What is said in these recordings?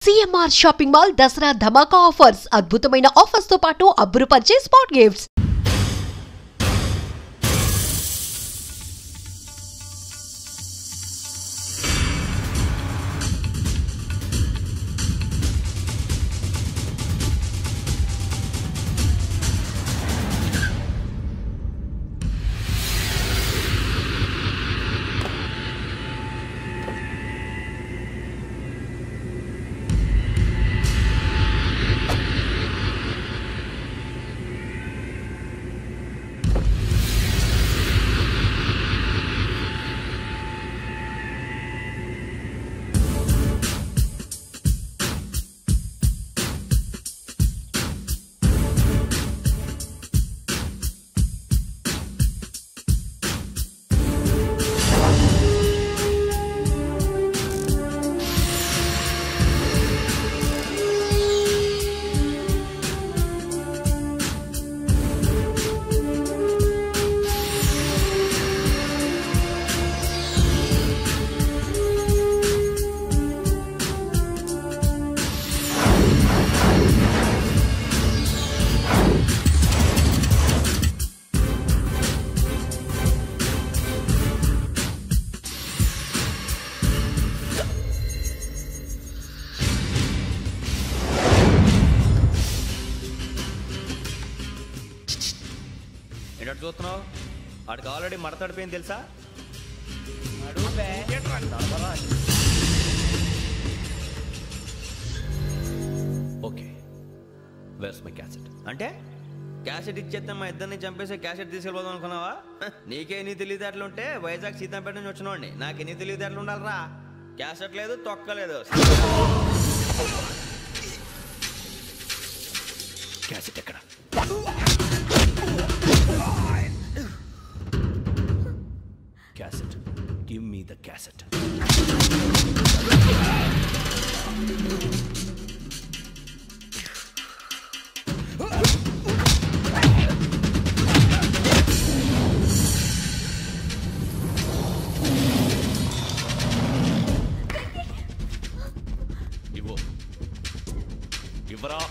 CMR shopping mall Dasara ధమాకా offers అద్భుతమైన offers తో పాటు అబ్బురుపరిచే స్పాట్ గిఫ్ట్స్. ఏంటో చూస్తున్నావు? వాడికి ఆల్రెడీ మడతడిపోయింది తెలుసా? Okay, where's my cassette. అంటే క్యాసెట్ ఇచ్చేస్తే మా ఇద్దరిని చంపేసి క్యాసెట్ తీసుకెళ్ళిపోదాం అనుకున్నావా? నీకే ఎన్ని తెలివితేటలు ఉంటే వైజాగ్ సీతంపేట నుంచి వచ్చినోడిని నాకు ఎన్ని తెలివితేటలు ఉండాలరా? క్యాసెట్ లేదు, తొక్కలేదు. క్యాసెట్ ఎక్కడ? Cassette. Give me the cassette. Ivo. Ivara.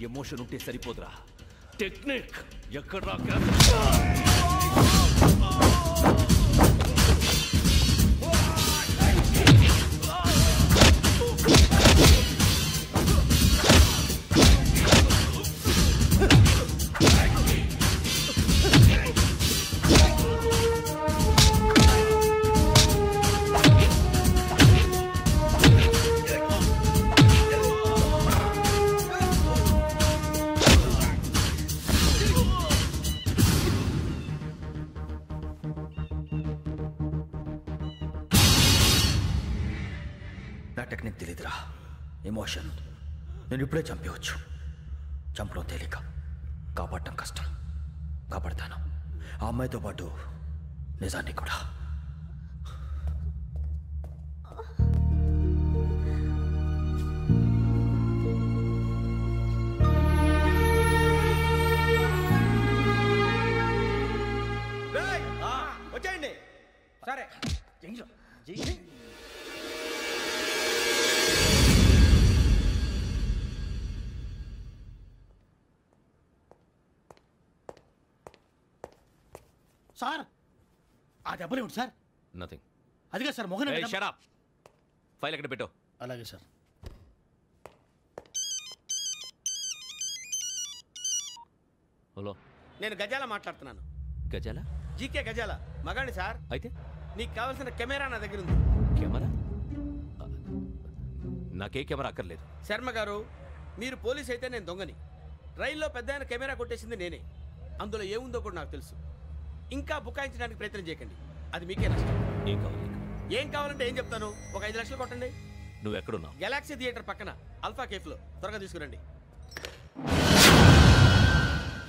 Emotion ఉంటే సరిపోదురా, టెక్నిక్ ఎక్కడ రాక. నా టెక్నిక్ తెలీదురా, ఎమోషన్. నేను ఇప్పుడే చంపేవచ్చు. చంపడం తేలిక, కాపాడటం కష్టం. కాపాడతాను, ఆ అమ్మాయితో పాటు నిజాన్ని కూడా. వచ్చేయండి. సరే, సార్ ఆ దెబ్బలేమిటి సార్? నథింగ్. అదిగా sir Mohan. Shut up. File ఎక్కడ పెట్టు? అలాగే సార్. హలో, నేను గజాల మాట్లాడుతున్నాను. గజాల? జీకే గజాల మగాండి సార్. అయితే నీకు కావాల్సిన కెమెరా నా దగ్గర ఉంది. కెమెరా? నాకే కెమెరా అక్కర్లేదు. శర్మ గారు, మీరు పోలీస్ అయితే నేను దొంగని. రైల్లో పెద్ద కెమెరా కొట్టేసింది నేనే. అందులో ఏముందో కూడా నాకు తెలుసు. ఇంకా బుకాయించడానికి ప్రయత్నం చేయకండి, అది మీకే నష్టం. ఏం కావాలి? ఏం కావాలంటే ఏం చెప్తాను. ఒక 5 లక్షలు కొట్టండి. నువ్వు ఎక్కడున్నావు? గెలాక్సీ థియేటర్ పక్కన అల్ఫా కేఫ్ లో. త్వరగా తీసుకురండి.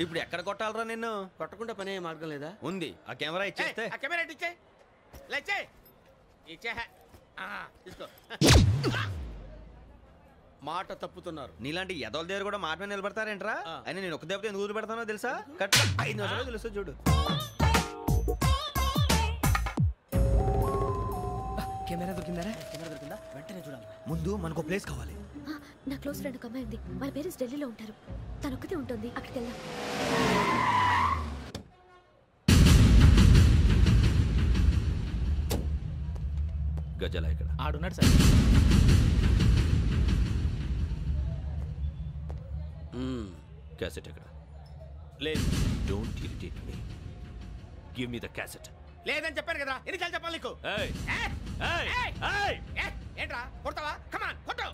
ఇప్పుడు ఎక్కడ కొట్టాలరా నిన్ను? కొట్టకుండా పనే మార్గం లేదా? ఉంది. ఆ కెమెరా ఇచ్చేస్తే. ఆ కెమెరా ఇచ్చే లేచే ఇచ్చే తీసుకో. మాట తప్పుతున్నారు. నీలాంటి ఎదల దగ్గర కూడా మాట మీద నిలబడతారేంట్రా? అయినా నేను ఒక దెబ్బతో ఎందుకు పెడతానో తెలుసా? కట్ 5 నిమిషాలు తెలుసు చూడు. కెమెరా దొరికిందా? వెంటనే చూడాలి. ముందు మనకు ప్లేస్ కావాలి. నా క్లోజ్ ఫ్రెండ్ ఒక అమ్మాయి ఉంది. వాళ్ళ పేరెంట్స్ ఢిల్లీలో ఉంటారు. తను ఒక్కతే ఉంటుంది. అక్కడికి వెళ్దాం. గజలా ఇక్కడ ఆడున్నాడు సార్. క్యాసెట్ ఎక్కడ? లేదు. Don't irritate me. Give me the cassette. లేదని చెప్పాను కదా, ఎన్నిసార్లు చెప్పాలి నీకు? ఏంట్రా కొడతావా? కమాన్ కొట్టు.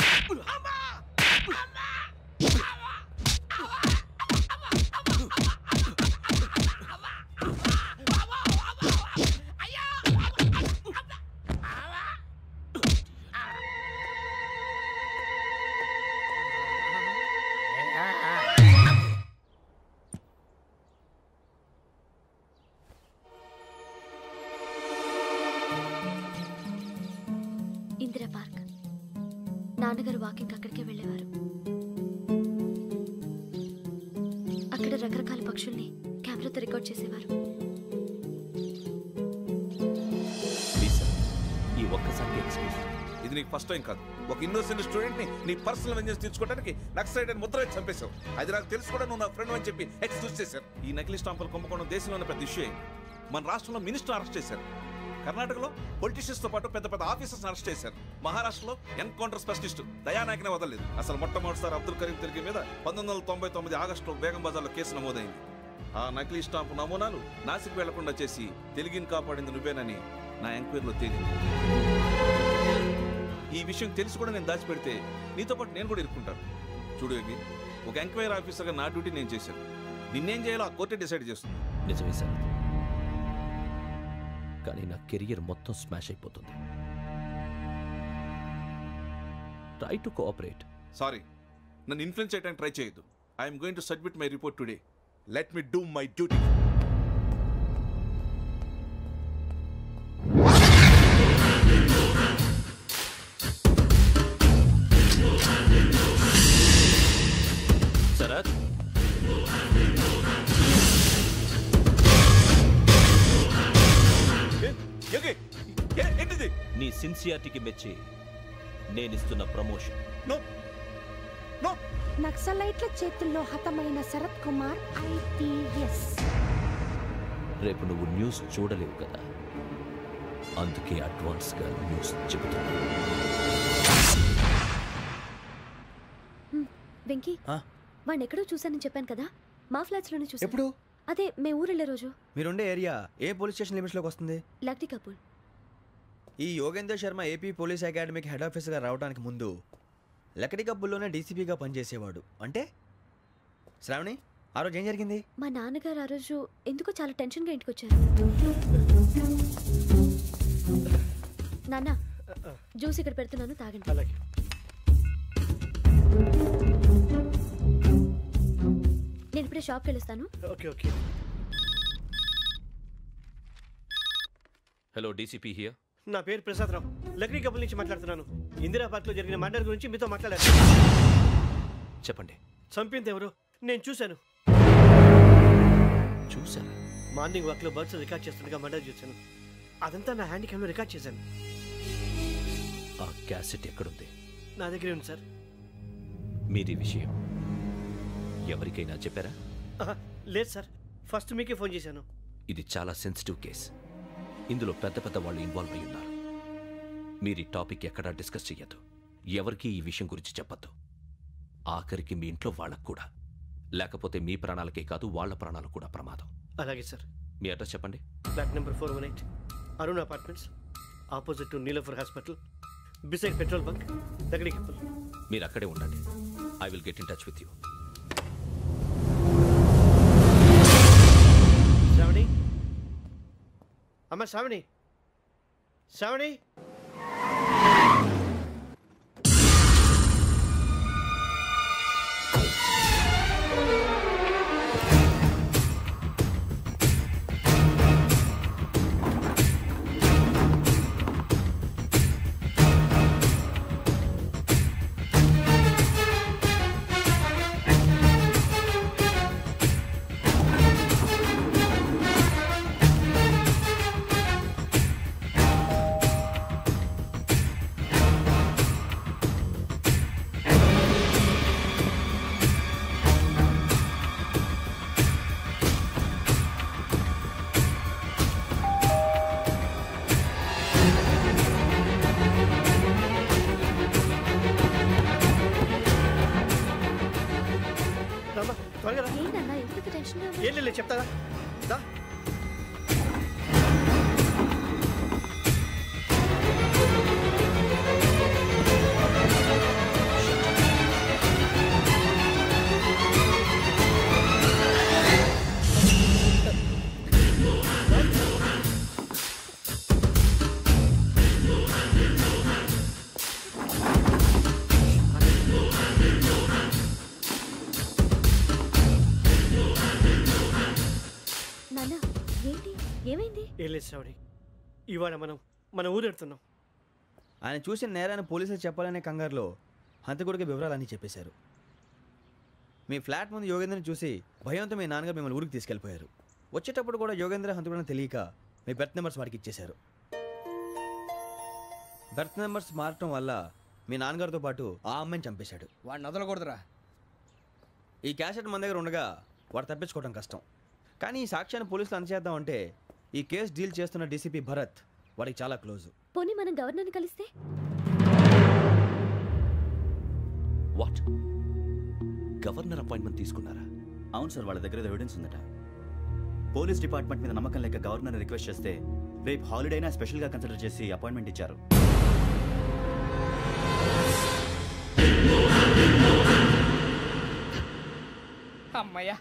ఇందిరా పార్క్. నాన్నగారు వాకింగ్ అక్కడికే వెళ్ళేవారు. అక్కడ రకరకాల పక్షుల్ని కెమెరాతో రికార్డ్ చేసేవారు. ఈ ఒక్కసారి ఎక్స్క్యూజ్. ఇది నీకు ఫస్ట్ టైం కాదు. ఒక ఇన్నోసెంట్ స్టూడెంట్ ని నీ పర్సనల్ వెంజెన్స్ తీర్చుకోవడానికి నక్సలైట్ అని ముద్ర వేసి చంపేశావు. అది నాకు తెలుసు కూడా నువ్వు నా ఫ్రెండ్ అని చెప్పి ఎక్స్క్యూజ్ చేశారు. ఈ నకిలీ స్టాంపులు కుంభకోణం దేశంలోనే పెద్ద ఇష్యూ అయింది. మన రాష్ట్రంలో మినిస్టర్ అరెస్ట్ చేశారు. కర్ణాటకలో పొలిటీషియన్స్ తో పాటు పెద్ద పెద్ద ఆఫీసర్స్ అరెస్ట్ చేశారు. మహారాష్ట్రలో ఎన్కౌంటర్ స్పెషలిస్ట్ దయానాయకనే వదలలేదు. అసలు మొట్టమొదటిసారి అబ్దుల్ కరీం తిరిగి మీద 1999 ఆగస్టులో బేగం బజార్లో కేసు నమోదైంది. ఆ నకిలీ స్టాంపు నమూనాలు నాసిక్ వెళ్లకుండా చేసి తెలుగుని కాపాడింది నువ్వేనని నా ఎంక్వైరీలో తేలింది. ఈ విషయం తెలిసి కూడా నేను దాచిపెడితే నీతో పాటు నేను కూడా ఇరుక్కుంటాను. చూడు యోగి, ఒక ఎంక్వైరీ ఆఫీసర్గా నా డ్యూటీ నేను చేశాను. నిన్నేం చేయాలో ఆ కోర్టే డిసైడ్ చేస్తుంది. నిజమే సార్, కానీ నా కెరియర్ మొత్తం స్మాష్ అయిపోతుంది. Try to cooperate. సారీ, నన్ను ఇన్ఫ్లుయెన్స్ చేయడానికి ట్రై చేయొద్దు. I'm going to submit my report today. Let me do my duty. Sharath, ఏంటిది? నీ సిన్సియారిటీకి మెచ్చి నేనిస్తున్న ప్రమోషన్. No no. నక్సలైట్ల చేతుల్లో హతమైన శరత్ కుమార్ IPS. రేపు నువ్వు న్యూస్ చూడలేవు కదా, అందుకే అడ్వాన్స్ గా న్యూస్ చెబుతున్నా. వెంకీ, వాడిని ఎక్కడో చూశానని చెప్పాను కదా, మా ఫ్లాట్స్ లోనే చూసాను. ఎప్పుడు? అదే మేము ఊరెళ్ళే రోజు. మీరుండే ఏరియా ఏ పోలీస్ స్టేషన్ లిమిట్స్ లోకి వస్తుంది? లక్టీ కపూర్. ఈ యోగేందర్ శర్మ ఏపీ పోలీస్ అకాడమీకి హెడ్ ఆఫీసర్గా రావడానికి ముందు లకడి కబ్బుల్లోనే డీసీపీగా పనిచేసేవాడు. అంటే శ్రావణి, ఆ రోజు ఏం జరిగింది? మా నాన్నగారు ఆ రోజు ఎందుకో చాలా టెన్షన్గా ఇంటికి వచ్చారు. నాన్న, జ్యూస్ ఇక్కడ పెడుతున్నాను, తాగండి. అలాగే. నేను ఇప్పుడే షాప్కి వెళ్ళొస్తాను. Okay okay. Hello, DCP here. నా పేరు ప్రసాదరావు, లక్డీ కపుల్ నుంచి మాట్లాడుతున్నాను. ఇందిరా పార్క్ లో జరిగిన మర్డర్ గురించి మీతో మాట్లాడారు. చెప్పండి. చంపింది ఎవరు? నేను చూశాను. చూసారా? మార్నింగ్ వాక్ లో బర్డ్స్ రికార్డ్ చేస్తుండగా మర్డర్ చూశాను. అదంతా నా హ్యాండ్ క్యామ్ లో రికార్డ్ చేశాను. ఆ క్యాసెట్ ఎక్కడుంది? నా దగ్గరే ఉంది సార్. మీది విషయం ఎవరికైనా చెప్పారా? లేదు సార్, ఫస్ట్ మీకే ఫోన్ చేశాను. ఇది చాలా సెన్సిటివ్ కేస్. ఇందులో పెద్ద పెద్ద వాళ్ళు ఇన్వాల్వ్ అయి ఉన్నారు. మీరు ఈ టాపిక్ ఎక్కడా డిస్కస్ చెయ్యొద్దు. ఎవరికి ఈ విషయం గురించి చెప్పొద్దు. ఆఖరికి మీ ఇంట్లో వాళ్ళకు కూడా. లేకపోతే మీ ప్రాణాలకే కాదు, వాళ్ళ ప్రాణాలు కూడా ప్రమాదం. అలాగే సార్. మీ అడ్రస్ చెప్పండి. Flat number 418, Arun apartments, opposite to Niloufer hospital, beside petrol bunk, Lakdikapul. మీరు అక్కడే ఉండండి. I will get in touch with you. Shravani, అమ్మ శ్రావణి, శ్రావణి ఏంటన్నా ఎందుకు టెన్షన్ ఏం లేదు చెప్తారా దా నాన్న ఏంటి ఏమైంది ఏం లేదు శ్రావణి ఇవాళ మన ఊరు వెళ్తున్నాం. ఆయన చూసిన నేరాన్ని పోలీసులు చెప్పాలనే కంగారులో హంతకుడికి వివరాలన్నీ చెప్పేశారు. మీ ఫ్లాట్ ముందు యోగేంద్రని చూసి భయంతో మీ నాన్నగారు మిమ్మల్ని ఊరికి తీసుకెళ్ళిపోయారు. వచ్చేటప్పుడు కూడా యోగేంద్ర హంతకుడని తెలియక మీ బెర్త్ నెంబర్స్ వాడికి ఇచ్చేశారు. బెర్త్ నెంబర్స్ మారటం వల్ల మీ నాన్నగారితో పాటు ఆ అమ్మాయిని చంపేశాడు. వాడిని వదలకూడదురా. ఈ క్యాసెట్ మన దగ్గర ఉండగా వాడు తప్పించుకోవడం కష్టం. కానీ ఈ సాక్ష్యాన్ని పోలీసులు అందజేద్దామంటే ఈ కేసు డీల్ చేస్తున్న డీసీపీ భరత్ వాడికి చాలా క్లోజు. పోనీ మనం గవర్నర్ని కలిస్తే వాట్? గవర్నర్ అపాయింట్మెంట్ తీసుకున్నారా? అవును సార్, వాళ్ళ దగ్గర ఎవిడెన్స్ ఉందట. పోలీస్ డిపార్ట్మెంట్ మీద నమ్మకం లేక గవర్నర్ రిక్వెస్ట్ చేస్తే రేపు హాలిడేనా స్పెషల్గా కన్సిడర్ చేసి అపాయింట్మెంట్ ఇచ్చారు. అమ్మయ్యా,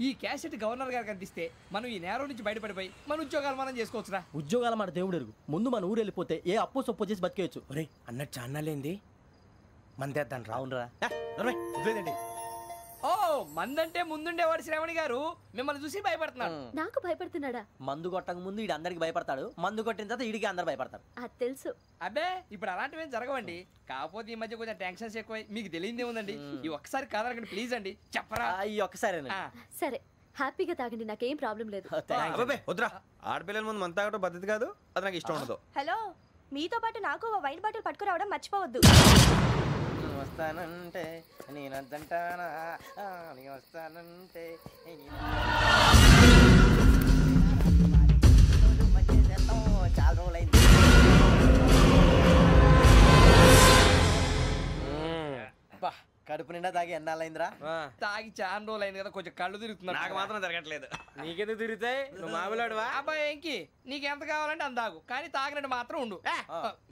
ఈ క్యాసెట్ గవర్నర్ గారికి అందిస్తే మనం ఈ నేరం నుంచి బయటపడిపోయి మన ఉద్యోగాలు మనం చేసుకోవచ్చురా. ఉద్యోగాల మాట దేవుడు ఎరుగు. ముందు మన ఊరు వెళ్ళిపోతే ఏ అప్పు సొప్పు చేసి బతికేయచ్చు. ఒరే అన్నట్టు చాన్నాలేంది మందేద్దాను రావునరా. ఓ మందంటే ముందుండేవాడు శ్రావణి గారు మిమ్మల్ని చూసి భయపడుతున్నాడు. నాకు భయపడుతున్నాడా? మందు కొట్టక ముందు ఈడు అందరికి భయపడతాడు, మందు కొట్టిన తర్వాత ఈడికి అందరు భయపడతారు. అది తెలుసు. అబ్బే ఇప్పుడు అలాంటివి జరగవండి. కాకపోతే ఈ మధ్య కొంచెం టెన్షన్స్ ఎక్కువ. మీకు తెలియదే ఉందండి. ఈ ఒక్కసారి కాదనకండి ప్లీజ్ అండి. చెప్పరా? ఈ ఒక్కసారి సరే హ్యాపీగా తాగండి, నాకేం ప్రాబ్లం లేదు. వద్దురా, ఆడపిల్లల ముందు మన తాగటం పద్ధతి కాదు. అది నాకు ఇష్టం ఉండదు. హలో, మీతో పాటు నాకు వైన్ బాటిల్ పట్టుకురావడం మర్చిపోవద్దు. వస్తానంటే నేనంటానా, వస్తానంటే చాలా రోజులైంది. కడుపు నిండా తాగి ఎన్నాళ్ళైందిరా? తాగి చాలా రోజులు అయింది కదా, కొంచెం కళ్ళు తిరుగుతున్నా. నాకు మాత్రం తిరగట్లేదు. నీకెందుకు తిరుగుతాయి? నువ్వు మామిలాడువా? అబ్బాయి ఏంకి నీకు ఎంత కావాలంటే అంత తాగు, కానీ తాగినట్టు మాత్రం ఉండు.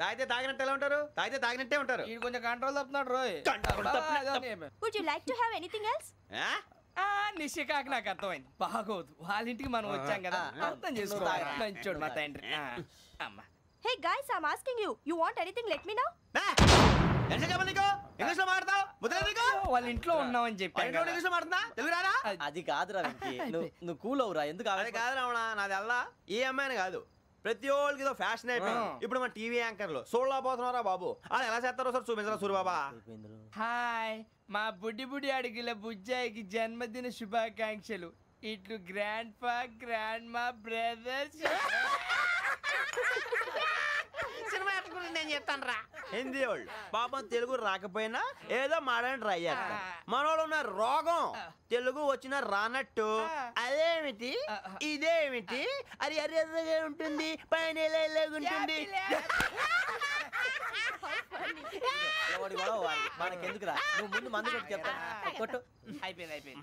తాగితే తాగినట్టు ఎలా ఉంటారు? తాగితే తాగినట్టే ఉంటారు. ఇది కొంచెం control తప్పుతున్నాడు Roy. Would you like to have anything else? నిశ్చికాకి నాకు అర్థమైంది. బాగోదు, వాళ్ళ ఇంటికి మనం వచ్చాం కదా, అర్థం చేసుకోవాలి. మంచోడు మా తండ్రి. అమ్మా Hey guys, I'm asking you. You want anything? Let me know. English లో మాట్లాడతావు? వాళ్ళ ఇంట్లో ఉన్నామని చెప్పి ఇంగ్లీష్ లో మాట్లాడుతున్నా? తెలుగు రాదా? అది కాదురా వెంకీ, నువ్వు కూల్ అవురా. ఎందుకు అది కాదు రావణ, నాది అల్లా ఏ అమ్మాయిని కాదు, ప్రతి ఒళ్ళకి ఇదో ఫ్యాషన్ అయిపోయింది. ఇప్పుడు మన టీవీ యాంకర్లు సోళ్ళ పోతున్నారా బాబు, అది ఎలా చేస్తారో సార్ చూపించరా సూరిబాబా. హాయ్, మా బుడ్డి అడిగిల బుజ్జాయికి జన్మదిన శుభాకాంక్షలు. ఇట్లు గ్రాండ్ ఫా గ్రాండ్ మా బ్రదర్స్. సినిమా నేను చెప్తాను రా. హిందీ వాళ్ళు పాపం తెలుగు రాకపోయినా ఏదో మాడని ట్రై చేస్తారు. మనోళ్ళు ఉన్న రోగం తెలుగు వచ్చిన రానట్టు అదేమిటి ఇదేమిటి అది అర్యగా ఉంటుంది, పైన ఉంటుంది. మనకెందుకురా, నువ్వు ముందు మందు కొట్టి చెప్తాను. అయిపోయింది.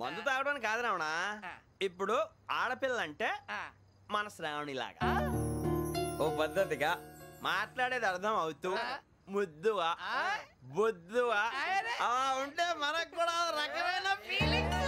మందు తాగడానికి కాదు రావణ, ఇప్పుడు ఆడపిల్లంటే మన శ్రావణి లాగా ఓ పద్ధతిగా మాట్లాడేది అర్థం అవుతూ ముద్దువా బొద్దువా అలా ఉంటే మనకు కూడా రకమైన ఫీలింగ్స్.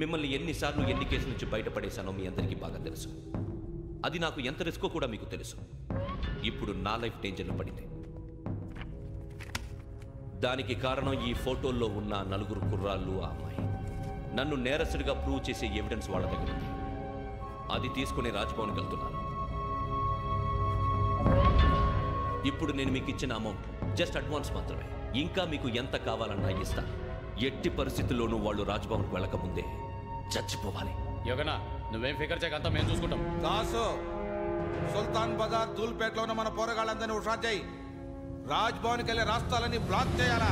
మిమ్మల్ని ఎన్నిసార్లు ఎన్ని కేసుల నుంచి బయటపడేశానో మీ అందరికీ బాగా తెలుసు. అది నాకు ఎంత రిస్కో కూడా మీకు తెలుసు. ఇప్పుడు నా లైఫ్ డేంజర్లో పడింది. దానికి కారణం ఈ ఫోటోల్లో ఉన్న 4 కుర్రాళ్ళు, ఆ అమ్మాయి. నన్ను నేరస్తుడిగా ప్రూవ్ చేసే ఎవిడెన్స్ వాళ్ళ దగ్గర ఉంది. అది తీసుకుని రాజ్భవన్కి వెళ్తున్నాను. ఇప్పుడు నేను మీకు ఇచ్చిన అమౌంట్ జస్ట్ అడ్వాన్స్ మాత్రమే. ఇంకా మీకు ఎంత కావాలన్నా ఇస్తాను. ఎట్టి పరిస్థితుల్లోనూ వాళ్ళు రాజ్భవన్కి వెళ్ళకముందే చచ్చిపోవాలి. యోగనా, నువ్వేం ఫికర్ చేయకంతా మేము చూసుకుంటాం. దాసు, సుల్తాన్ బజార్ ధూల్పేటలో ఉన్న మన పోరగాళ్ళందరినీ హుషారు చేయి. రాజ్భవన్కి వెళ్ళే రాష్ట్రాలని బ్లాక్ చేయాలా?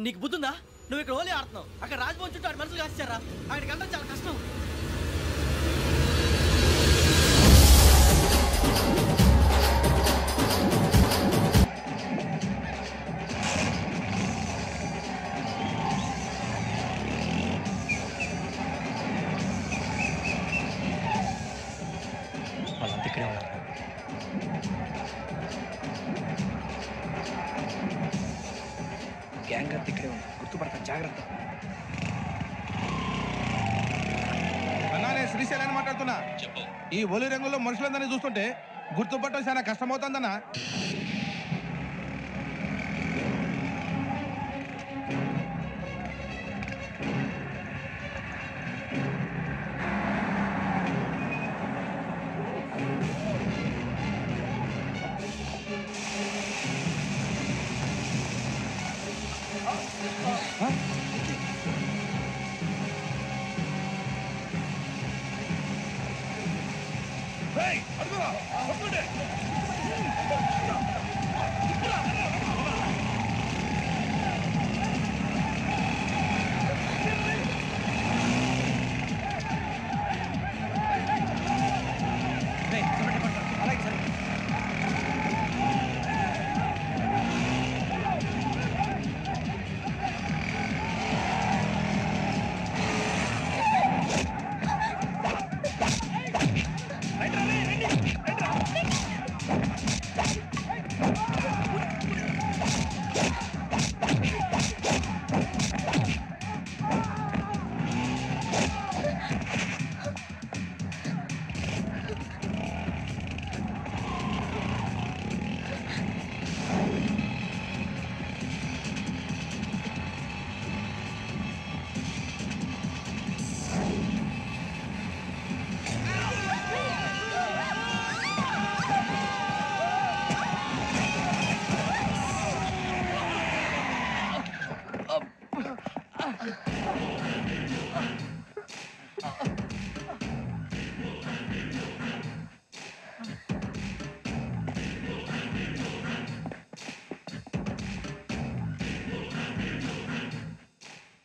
నీకు బుద్ధుందా? నువ్వు ఇక్కడ హోలీ ఆడుతున్నావు, అక్కడ రాజ్భవన్ చుట్టూ ఆడు మనుషులు కాస్తారా? అక్కడికి వెళ్ళడం చాలా కష్టం. వాళ్ళంతా ఇక్కడే ఉన్నారు. గ్యాంగ్ అంతా ఇక్కడే ఉంది, గుర్తుపడతాను, జాగ్రత్త. అన్నానే శ్రీశైలాన్ని మాట్లాడుతున్నా. ఈ ఒలి రంగుల్లో మనుషులందరినీ చూస్తుంటే గుర్తుపట్టడం చాలా కష్టమవుతుందన్నా.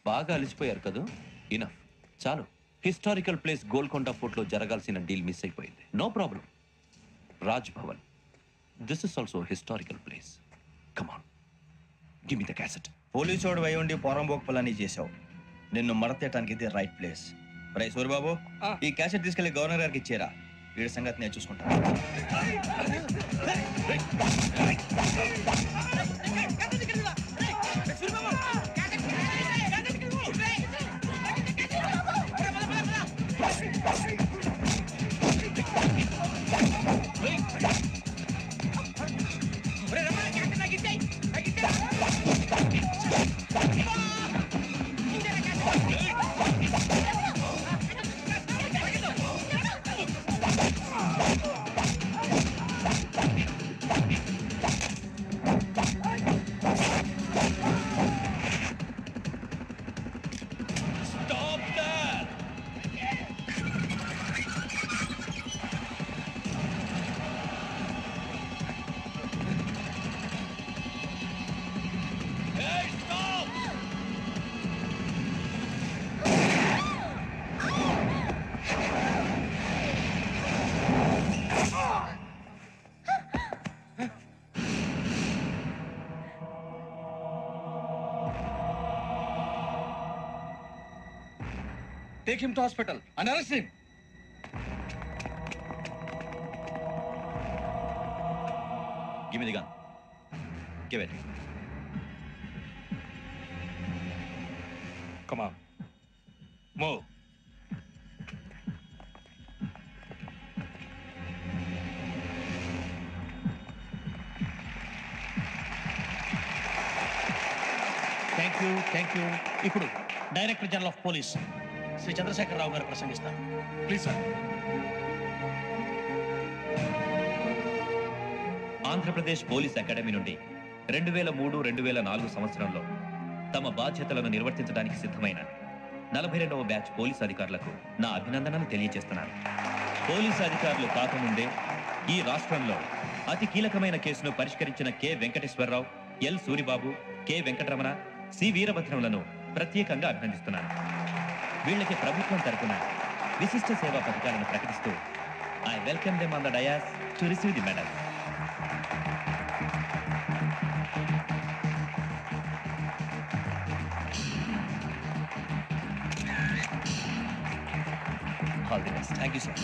బాగా అలిసిపోయారు కదా? ఇనఫ్, చాలు. హిస్టారికల్ ప్లేస్ గోల్కొండ ఫోర్ట్లో జరగాల్సిన డీల్ మిస్ అయిపోయింది. No problem. Raj Bhavan, this is also historical place. Come on, give me the cassette. Police వాడు అయి ఉండి పోరంబోక్ పలాని చేసావు. నిన్ను మడతేయటానికి ఇది రైట్ ప్లేస్. రై సూరిబాబు, ఈ క్యాసెట్ తీసుకెళ్లి గవర్నర్ గారికి ఇచ్చేరా. వీడి సంగతి నేను చూసుకుంటా. Take him to hospital and arrest him. Give me the gun. Give it. Come on. Move. Thank you. ఇప్పుడు director general of police Shri Chandrasekhara Rao గారు ప్రసంగిస్తారు. Please sir. Andhra Pradesh police academy నుండి 2003-2004 సంవత్సరంలో తమ బాధ్యతలను నిర్వర్తించడానికి సిద్ధమైన 42వ బ్యాచ్ పోలీస్ అధికారులకు నా అభినందనలు తెలియజేస్తున్నాను. పోలీసు అధికారులు కాకముందే ఈ రాష్ట్రంలో అతి కీలకమైన కేసును పరిష్కరించిన K Venkateswara Rao, L Suribabu, K Venkataramana, C వీరభద్రములను ప్రత్యేకంగా అభినందిస్తున్నాను. వీళ్ళకి ప్రభుత్వం తరపున విశిష్ట సేవా పథకాలను ప్రకటిస్తూ I welcome them on the dais to receive the medal. All the best. Thank you, sir.